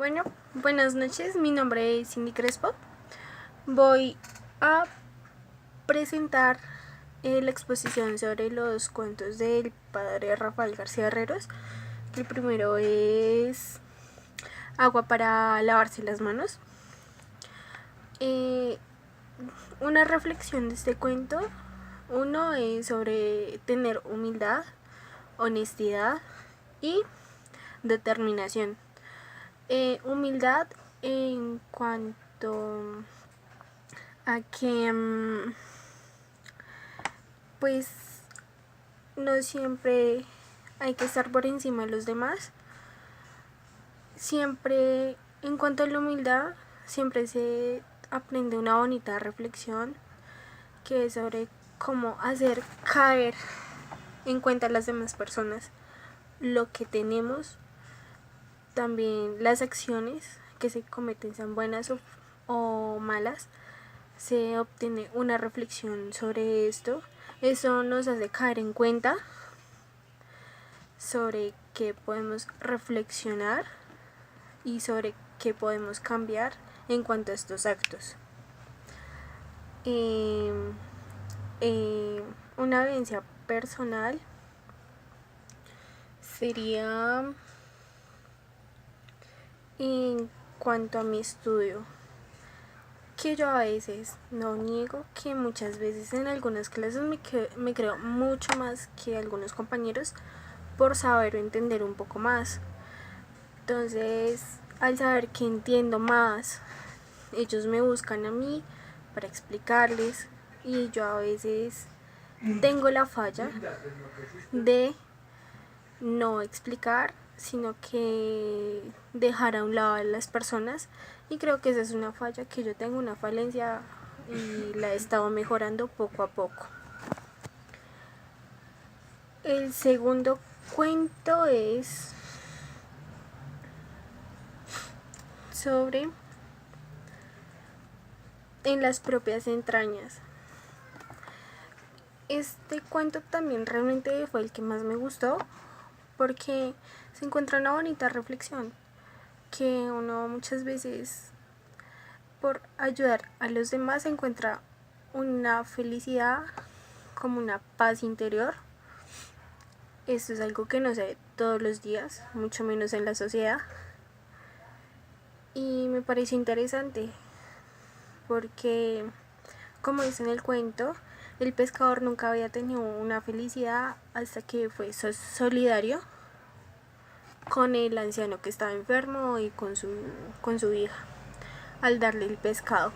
Bueno, buenas noches, mi nombre es Cindy Crespo. Voy a presentar la exposición sobre los cuentos del padre Rafael García Herreros. El primero es Agua para lavarse las manos. Una reflexión de este cuento, uno es sobre tener humildad, honestidad y determinación. Humildad en cuanto a que pues no siempre hay que estar por encima de los demás. Siempre, en cuanto a la humildad, siempre se aprende una bonita reflexión que es sobre cómo hacer caer en cuenta a las demás personas lo que tenemos, también las acciones que se cometen, sean buenas o malas. Se obtiene una reflexión sobre esto. Eso nos hace caer en cuenta sobre qué podemos reflexionar y sobre qué podemos cambiar en cuanto a estos actos. Una vivencia personal sería en cuanto a mi estudio, que yo a veces no niego que muchas veces en algunas clases me creo mucho más que algunos compañeros por saber o entender un poco más. Entonces, al saber que entiendo más, ellos me buscan a mí para explicarles y yo a veces tengo la falla de no explicar, sino que dejar a un lado a las personas, y creo que esa es una falla que yo tengo, una falencia, y la he estado mejorando poco a poco. El segundo cuento es sobre En las propias entrañas. Este cuento también realmente fue el que más me gustó porque se encuentra una bonita reflexión que uno muchas veces por ayudar a los demás encuentra una felicidad, como una paz interior. Esto es algo que no se ve todos los días, mucho menos en la sociedad, y me parece interesante porque, como dice en el cuento, el pescador nunca había tenido una felicidad hasta que fue solidario con el anciano que estaba enfermo y con su hija al darle el pescado.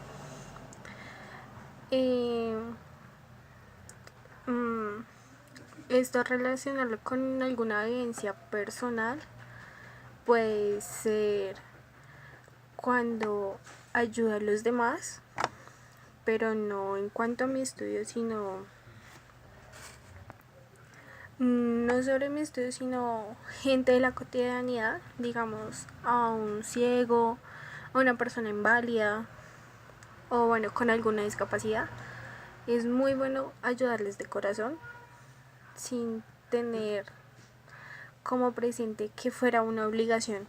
Esto relacionarlo con alguna vivencia personal puede ser cuando ayuda a los demás, pero no en cuanto a mi estudio, sino no sobre mi estudio, sino gente de la cotidianidad, digamos a un ciego, a una persona inválida o bueno, con alguna discapacidad. Es muy bueno ayudarles de corazón sin tener como presente que fuera una obligación.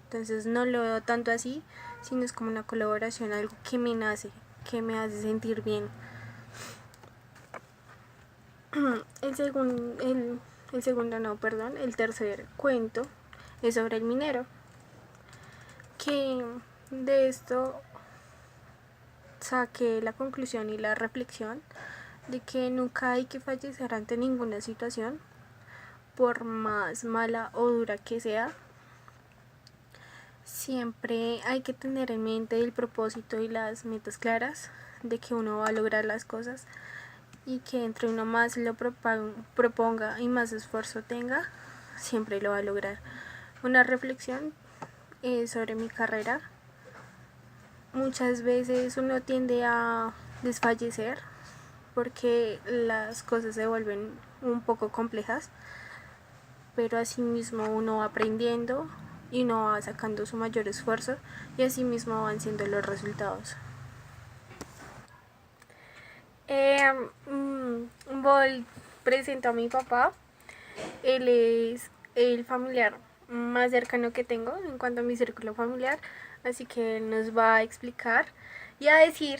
Entonces no lo veo tanto así, sino es como una colaboración, algo que me nace, que me hace sentir bien. El tercer cuento es sobre el minero, que de esto saqué la conclusión y la reflexión de que nunca hay que fallecer ante ninguna situación, por más mala o dura que sea. Siempre hay que tener en mente el propósito y las metas claras de que uno va a lograr las cosas, y que entre uno más lo proponga y más esfuerzo tenga, siempre lo va a lograr. Una reflexión sobre mi carrera. Muchas veces uno tiende a desfallecer porque las cosas se vuelven un poco complejas, pero asimismo uno va aprendiendo y uno va sacando su mayor esfuerzo, y asimismo van siendo los resultados. Voy presento a mi papá. Él es el familiar más cercano que tengo en cuanto a mi círculo familiar, así que él nos va a explicar y a decir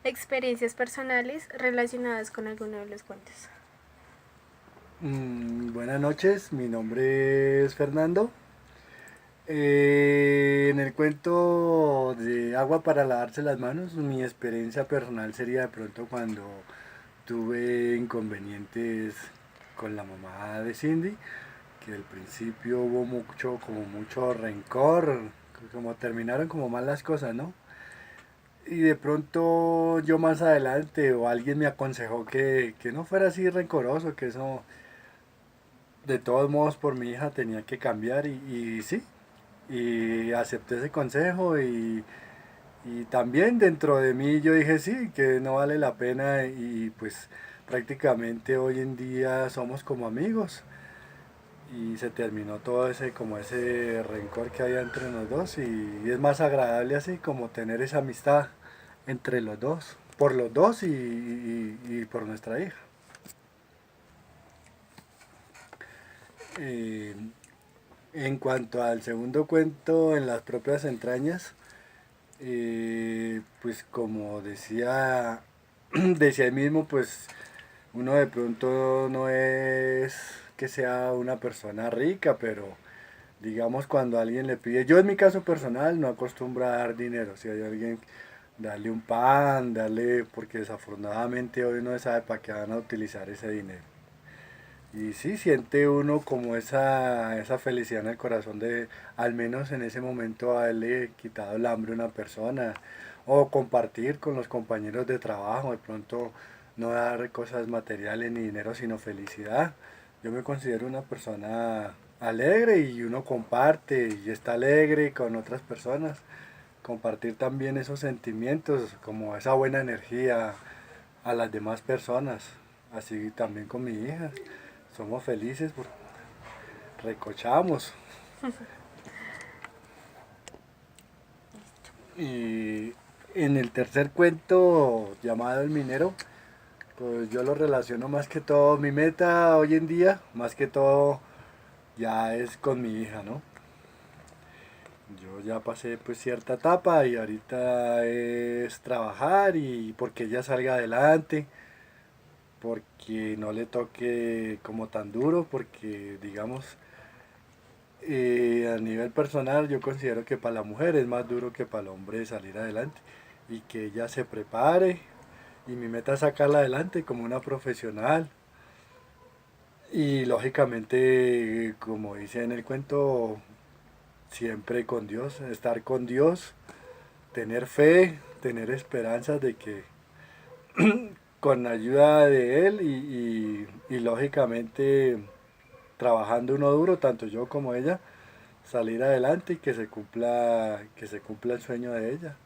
experiencias personales relacionadas con alguno de los cuentos. Buenas noches, mi nombre es Fernando. En el cuento de agua para lavarse las manos, mi experiencia personal sería de pronto cuando tuve inconvenientes con la mamá de Cindy, que al principio hubo mucho rencor, como terminaron como mal las cosas, ¿no? Y de pronto yo más adelante o alguien me aconsejó que no fuera así rencoroso, que eso de todos modos por mi hija tenía que cambiar y sí, y acepté ese consejo y también dentro de mí yo dije sí, que no vale la pena y pues prácticamente hoy en día somos como amigos y se terminó todo ese como ese rencor que había entre los dos y es más agradable así como tener esa amistad entre los dos, por los dos y por nuestra hija. Eh, en cuanto al segundo cuento, en las propias entrañas, pues como decía, decía él mismo, pues uno de pronto no es que sea una persona rica, pero digamos cuando alguien le pide, yo en mi caso personal no acostumbro a dar dinero, si hay alguien, darle un pan, darle, porque desafortunadamente hoy no se sabe para qué van a utilizar ese dinero. Y sí, siente uno como esa felicidad en el corazón de, al menos en ese momento, haberle quitado el hambre a una persona o compartir con los compañeros de trabajo, de pronto no dar cosas materiales ni dinero, sino felicidad. Yo me considero una persona alegre y uno comparte y está alegre con otras personas. Compartir también esos sentimientos, como esa buena energía a las demás personas, así también con mi hija. Somos felices porque recochamos. Y en el tercer cuento llamado El Minero, pues yo lo relaciono más que todo, mi meta hoy en día, más que todo ya es con mi hija, ¿no? Yo ya pasé pues cierta etapa y ahorita es trabajar y porque ella salga adelante, porque no le toque como tan duro, porque digamos a nivel personal yo considero que para la mujer es más duro que para el hombre salir adelante y que ella se prepare y mi meta es sacarla adelante como una profesional y lógicamente como dice en el cuento siempre con Dios, estar con Dios, tener fe, tener esperanzas de que con la ayuda de Él y lógicamente trabajando uno duro, tanto yo como ella, salir adelante y que se cumpla el sueño de ella,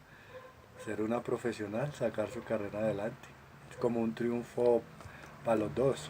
ser una profesional, sacar su carrera adelante. Es como un triunfo para los dos.